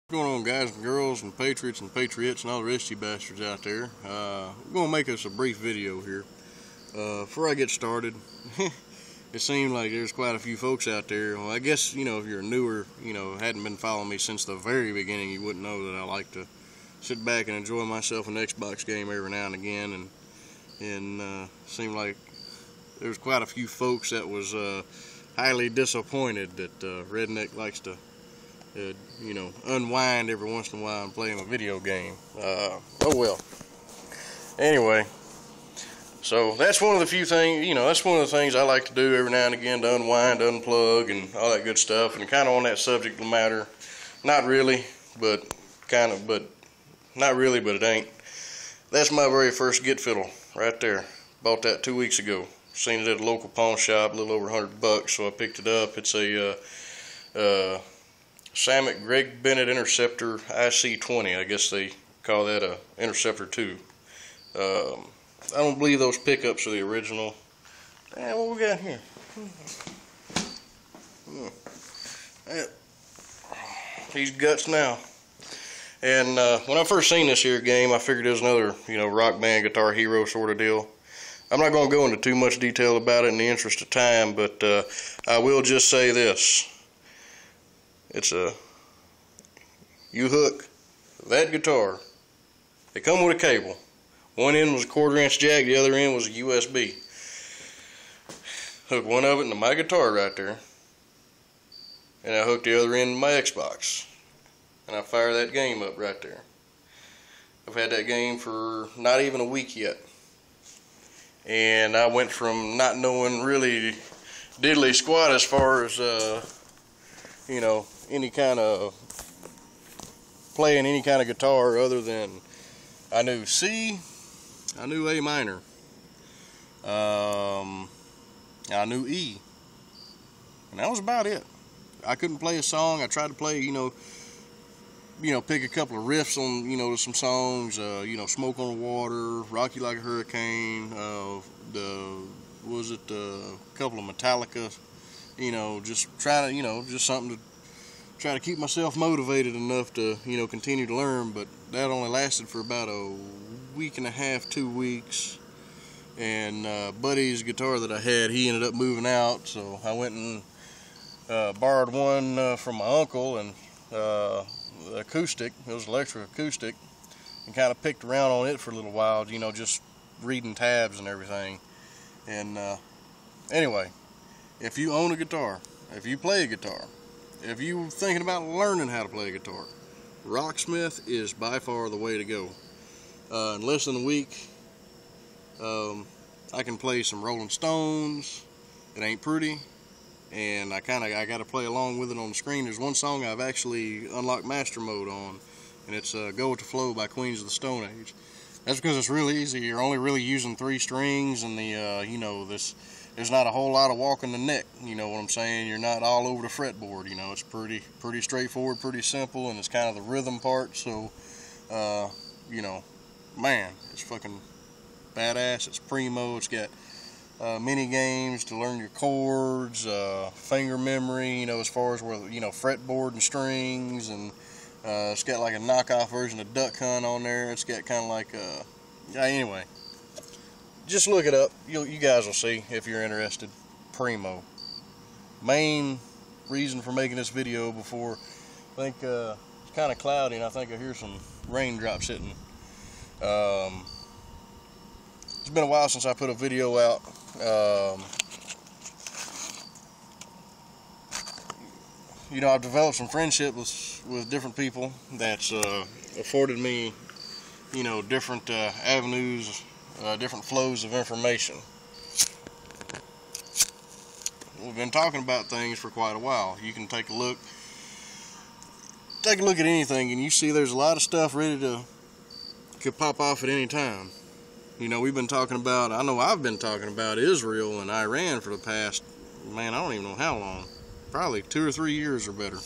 What's going on, guys and girls and patriots and patriots and all the rest of you bastards out there? I'm going to make us a brief video here. Before I get started, it seemed like there's quite a few folks out there. Well, I guess, if you're newer, hadn't been following me since the very beginning, you wouldn't know that I like to sit back and enjoy myself an Xbox game every now and again. And seemed like there's quite a few folks that was highly disappointed that Redneck likes to unwind every once in a while and play him a video game. Oh well. Anyway, so that's one of the few things, that's one of the things I like to do every now and again, to unwind, unplug, and all that good stuff. And kind of on that subject matter, not really, but not really, but it ain't. That's my very first Git fiddle right there. Bought that 2 weeks ago. Seen it at a local pawn shop, a little over $100, so I picked it up. It's a Samet Greg Bennett Interceptor IC20. I guess they call that a Interceptor 2. I don't believe those pickups are the original. What we got here? These guts now. And when I first seen this here game, I figured it was another, Rock Band Guitar Hero sort of deal. I'm not going to go into too much detail about it in the interest of time, but I will just say this. It's a U-hook. That guitar, they come with a cable. One end was a 1/4-inch jack, the other end was a USB. Hook one of it into my guitar right there, and I hooked the other end to my Xbox, and I fire that game up right there. I've had that game for not even a week yet, and I went from not knowing really diddly squat as far as any kind of playing any kind of guitar other than I knew C, I knew A minor, I knew E, and that was about it. I couldn't play a song. I tried to play, pick a couple of riffs on, some songs, Smoke on the Water, Rock You Like a Hurricane, a couple of Metallica, just trying to, just something to try to keep myself motivated enough to, continue to learn. But that only lasted for about a week and a half, 2 weeks. And Buddy's guitar that I had, he ended up moving out, so I went and borrowed one from my uncle, and acoustic. It was electric acoustic, and kind of picked around on it for a little while, just reading tabs and everything. And anyway, if you own a guitar, if you play a guitar, if you're thinking about learning how to play a guitar, Rocksmith is by far the way to go. In less than a week, I can play some Rolling Stones. It ain't pretty, and I got to play along with it on the screen. There's one song I've actually unlocked master mode on, and it's Go With The Flow by Queens of the Stone Age. That's because it's really easy. You're only really using 3 strings, and there's not a whole lot of walking the neck, you know what I'm saying? You're not all over the fretboard, it's pretty straightforward, pretty simple, and it's kind of the rhythm part, so, man, it's fucking badass. It's primo. It's got mini games to learn your chords, finger memory, as far as where, fretboard and strings, and it's got like a knockoff version of Duck Hunt on there. It's got kind of like, anyway. Just look it up. You guys will see if you're interested. Primo. Main reason for making this video before, I think it's kind of cloudy, and I think I hear some raindrops hitting. It's been a while since I put a video out. I've developed some friendship with different people that's afforded me, different avenues, different flows of information. We've been talking about things for quite a while. You can take a look at anything, and you see there's a lot of stuff ready to could pop off at any time. We've been talking about, I know I've been talking about Israel and Iran for the past, I don't even know how long. Probably 2 or 3 years or better.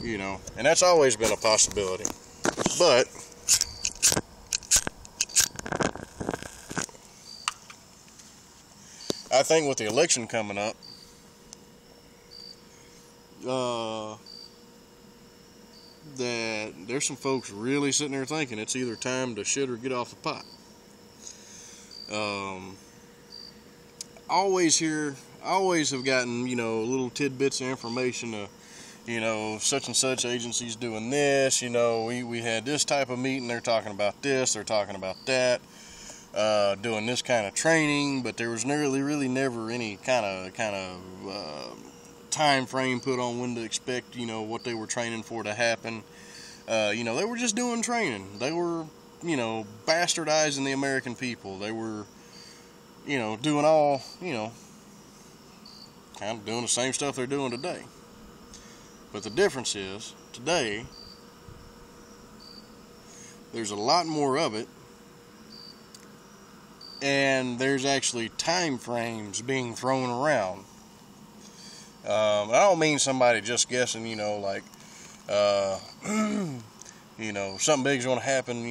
And that's always been a possibility. But I think with the election coming up, there's some folks really sitting there thinking it's either time to shit or get off the pot. Always have gotten, little tidbits of information. Such and such agency's doing this. We had this type of meeting. They're talking about this. They're talking about that. Doing this kind of training, but there was really never any kind of time frame put on when to expect, what they were training for to happen. They were just doing training. They were, bastardizing the American people. They were, doing all, kind of doing the same stuff they're doing today. But the difference is, today, there's a lot more of it, and there's actually time frames being thrown around. I don't mean somebody just guessing, something big's going to happen,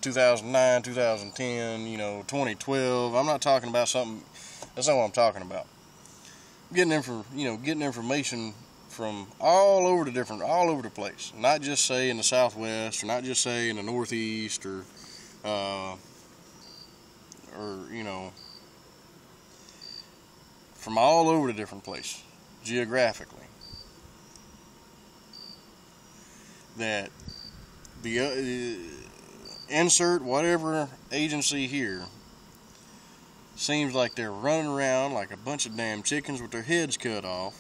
2009, 2010, 2012. I'm not talking about something. That's not what I'm talking about. Getting information from all over the place. Not just say in the Southwest, or not just say in the Northeast, or from all over the different places, geographically. That the insert whatever agency here seems like they're running around like a bunch of damn chickens with their heads cut off,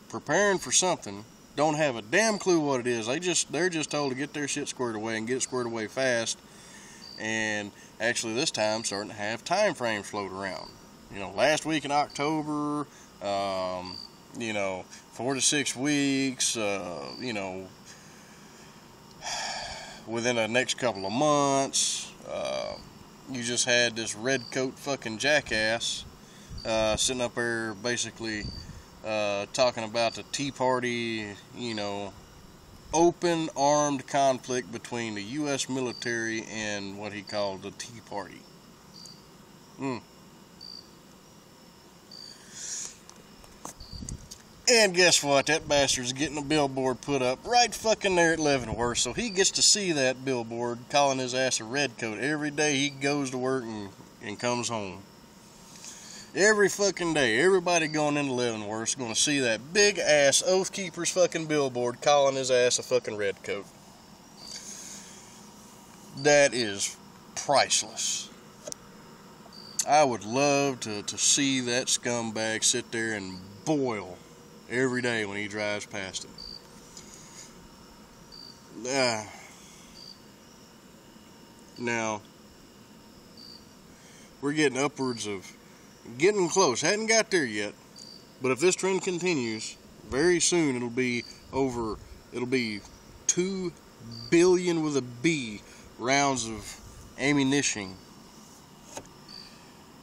preparing for something, don't have a damn clue what it is. They're just told to get their shit squared away and get it squared away fast. And actually this time starting to have time frames float around. Last week in October, 4 to 6 weeks, within the next couple of months. You just had this red coat fucking jackass sitting up there basically talking about the Tea Party, open armed conflict between the U.S. military and what he called the Tea Party. And guess what? That bastard's getting a billboard put up right fucking there at Leavenworth, so he gets to see that billboard calling his ass a redcoat every day he goes to work and comes home. Every fucking day, everybody going into Leavenworth is going to see that big ass Oath Keeper's fucking billboard calling his ass a fucking redcoat. That is priceless. I would love to see that scumbag sit there and boil every day when he drives past him. Now, we're getting close. Hadn't got there yet, but if this trend continues, very soon it'll be 2 billion with a B rounds of ammunition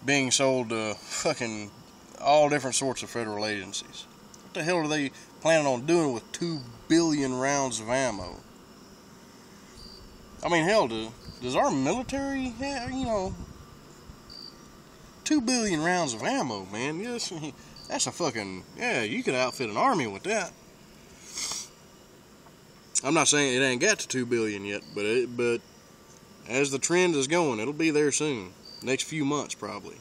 being sold to fucking all different sorts of federal agencies. What the hell are they planning on doing with 2 billion rounds of ammo? I mean, hell, does our military have, 2 billion rounds of ammo, man? Yes, that's a fucking, you could outfit an army with that. I'm not saying it ain't got to 2 billion yet, but as the trend is going, it'll be there soon. Next few months, probably.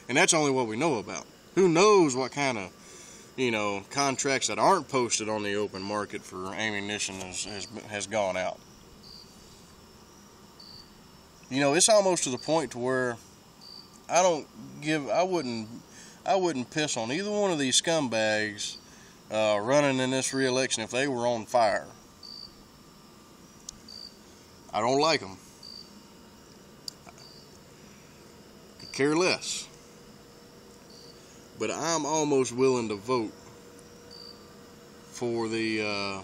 And that's only what we know about. Who knows what kind of, contracts that aren't posted on the open market for ammunition has gone out. It's almost to the point to where I wouldn't piss on either one of these scumbags running in this re-election if they were on fire. I don't like them. Could care less. But I'm almost willing to vote for the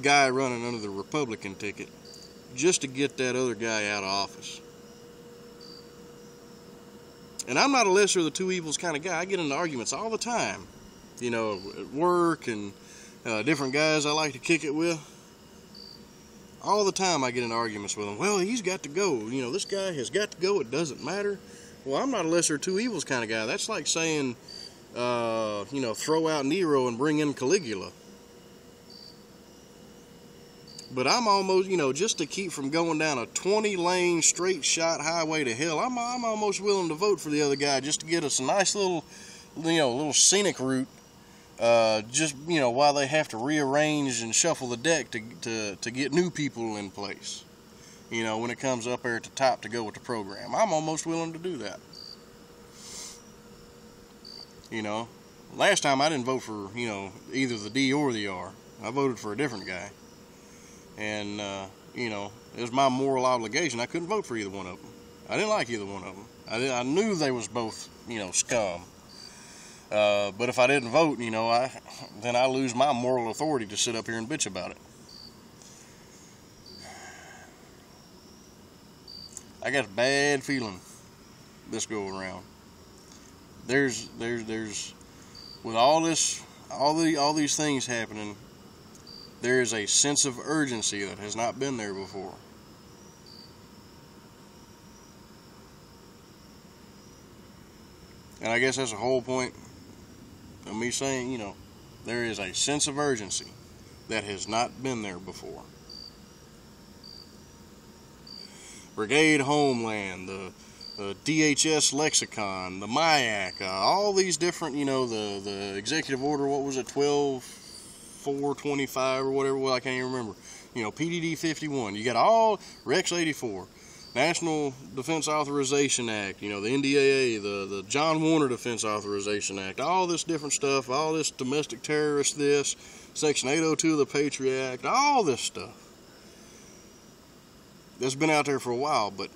guy running under the Republican ticket just to get that other guy out of office. And I'm not a lesser of the two evils kind of guy. I get into arguments all the time, at work and different guys I like to kick it with. All the time I get into arguments with them. Well, he's got to go. This guy has got to go. It doesn't matter. Well, I'm not a lesser of two evils kind of guy. That's like saying, throw out Nero and bring in Caligula. But I'm almost, just to keep from going down a 20-lane straight shot highway to hell, I'm almost willing to vote for the other guy just to get us a nice little, little scenic route. While they have to rearrange and shuffle the deck to get new people in place. When it comes up there at the top to go with the program, I'm almost willing to do that. Last time I didn't vote for, either the D or the R. I voted for a different guy. And, it was my moral obligation. I couldn't vote for either one of them. I didn't like either one of them. I knew they was both, scum. But if I didn't vote, then I lose my moral authority to sit up here and bitch about it. I got a bad feeling this go around. There's with all these things happening, there is a sense of urgency that has not been there before. And I guess that's the whole point of me saying, there is a sense of urgency that has not been there before. Brigade Homeland, the DHS Lexicon, the MIAC, all these different, the executive order, what was it, 12.425 or whatever, well, I can't even remember. PDD 51, you got all, Rex 84, National Defense Authorization Act, the NDAA, the John Warner Defense Authorization Act, all this different stuff, all this domestic terrorist this, Section 802 of the Patriot Act, all this stuff. That's been out there for a while, but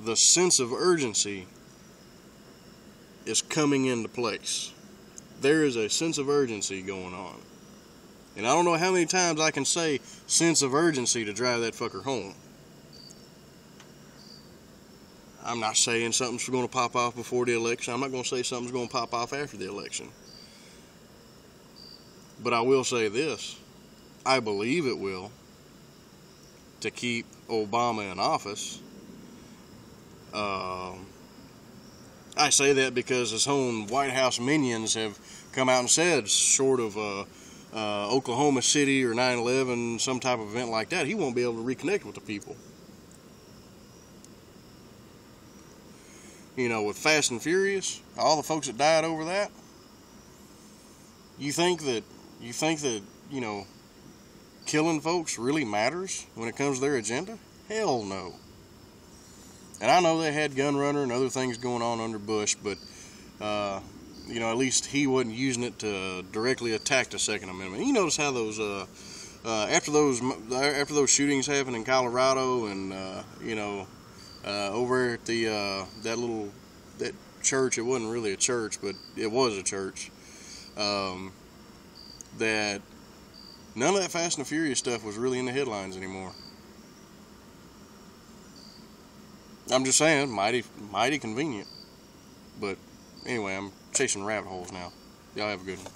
the sense of urgency is coming into place. There is a sense of urgency going on. And I don't know how many times I can say sense of urgency to drive that fucker home. I'm not saying something's going to pop off before the election. I'm not going to say something's going to pop off after the election. But I will say this. I believe it will, to keep Obama in office. I say that because his own White House minions have come out and said, short of Oklahoma City or 9/11, some type of event like that, he won't be able to reconnect with the people. With Fast and Furious, all the folks that died over that, you think that killing folks really matters when it comes to their agenda? Hell no. And I know they had gun runner and other things going on under Bush, but at least he wasn't using it to directly attack the Second Amendment. You notice how those after those shootings happened in Colorado and over at the that church, it wasn't really a church, but it was a church, that none of that Fast and the Furious stuff was really in the headlines anymore. I'm just saying, mighty convenient. But anyway, I'm chasing rabbit holes now. Y'all have a good one.